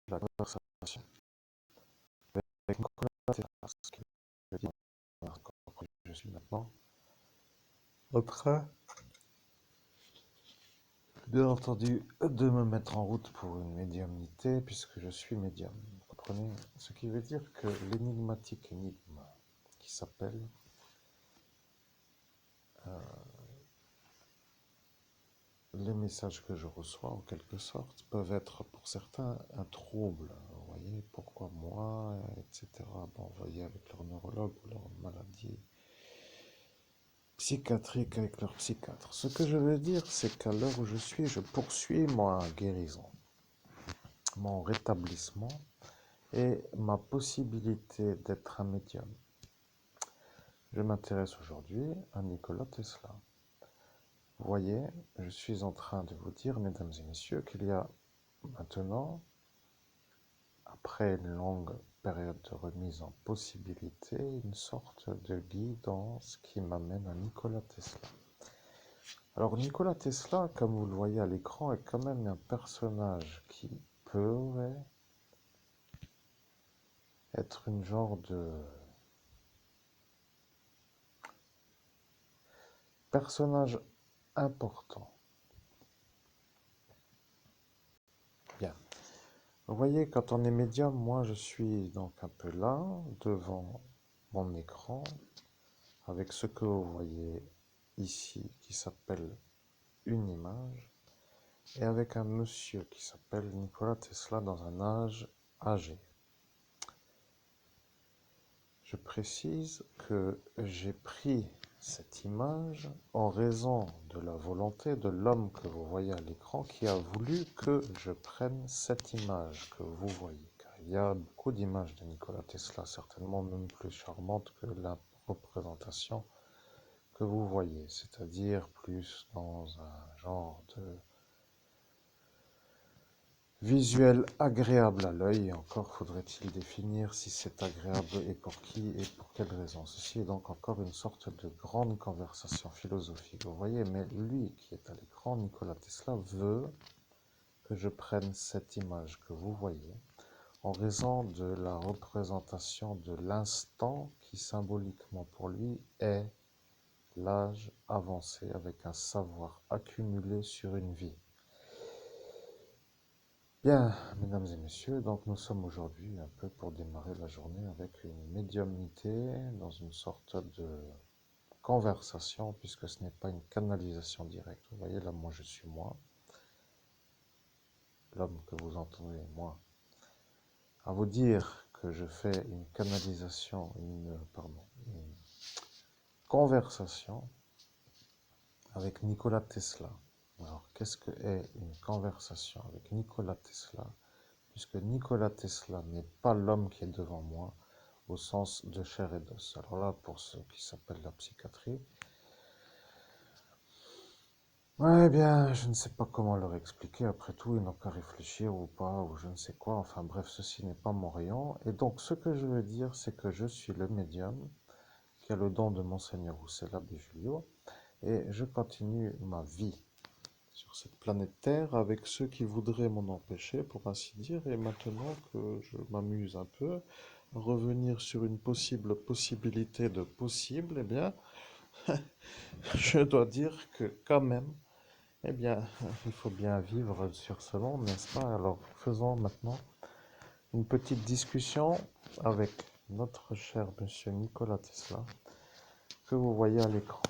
la conversation avec Nicolas Tesla, ce qui veut dire que je suis maintenant en train, bien entendu, de me mettre en route pour une médiumnité, puisque je suis médium. Vous comprenez? Ce qui veut dire que l'énigmatique énigme qui s'appelle les messages que je reçois, en quelque sorte, peuvent être pour certains un trouble. Vous voyez, pourquoi moi, etc. Bon, vous voyez, avec leur neurologue ou leur maladie psychiatrique avec leur psychiatre. Ce que je veux dire, c'est qu'à l'heure où je suis, je poursuis ma guérison, mon rétablissement et ma possibilité d'être un médium. Je m'intéresse aujourd'hui à Nikola Tesla. Vous voyez, je suis en train de vous dire, mesdames et messieurs, qu'il y a maintenant, après une longue période de remise en possibilité, une sorte de guidance qui m'amène à Nikola Tesla. Alors Nikola Tesla, comme vous le voyez à l'écran, est quand même un personnage qui pourrait être une genre de personnage important. Bien. Vous voyez, quand on est médium, moi je suis donc un peu là, devant mon écran, avec ce que vous voyez ici, qui s'appelle une image, et avec un monsieur qui s'appelle Nikola Tesla dans un âge âgé. Je précise que j'ai pris cette image en raison de la volonté de l'homme que vous voyez à l'écran qui a voulu que je prenne cette image que vous voyez. Car il y a beaucoup d'images de Nikola Tesla, certainement même plus charmantes que la représentation que vous voyez, c'est-à-dire plus dans un genre de visuel agréable à l'œil, et encore faudrait-il définir si c'est agréable et pour qui et pour quelle raison. Ceci est donc encore une sorte de grande conversation philosophique, vous voyez, mais lui qui est à l'écran, Nikola Tesla, veut que je prenne cette image que vous voyez en raison de la représentation de l'instant qui symboliquement pour lui est l'âge avancé avec un savoir accumulé sur une vie. Bien, mesdames et messieurs, donc nous sommes aujourd'hui un peu pour démarrer la journée avec une médiumnité dans une sorte de conversation, puisque ce n'est pas une canalisation directe. Vous voyez, là, moi, je suis moi, l'homme que vous entendez, moi, à vous dire que je fais une canalisation, une conversation avec Nikola Tesla. Alors, qu'est-ce que est une conversation avec Nikola Tesla? Puisque Nikola Tesla n'est pas l'homme qui est devant moi, au sens de chair et d'os. Alors là, pour ce qui s'appelle la psychiatrie, ouais, bien, je ne sais pas comment leur expliquer. Après tout, ils n'ont qu'à réfléchir ou pas, ou je ne sais quoi. Enfin bref, ceci n'est pas mon rayon. Et donc, ce que je veux dire, c'est que je suis le médium qui a le don de Monseigneur Roussel Abbé Julio, et je continue ma vie sur cette planète Terre avec ceux qui voudraient m'en empêcher, pour ainsi dire. Et maintenant que je m'amuse un peu, à revenir sur une possibilité de possible, eh bien, je dois dire que quand même, eh bien, il faut bien vivre sur ce monde, n'est-ce pas? Alors, faisons maintenant une petite discussion avec notre cher monsieur Nikola Tesla, que vous voyez à l'écran.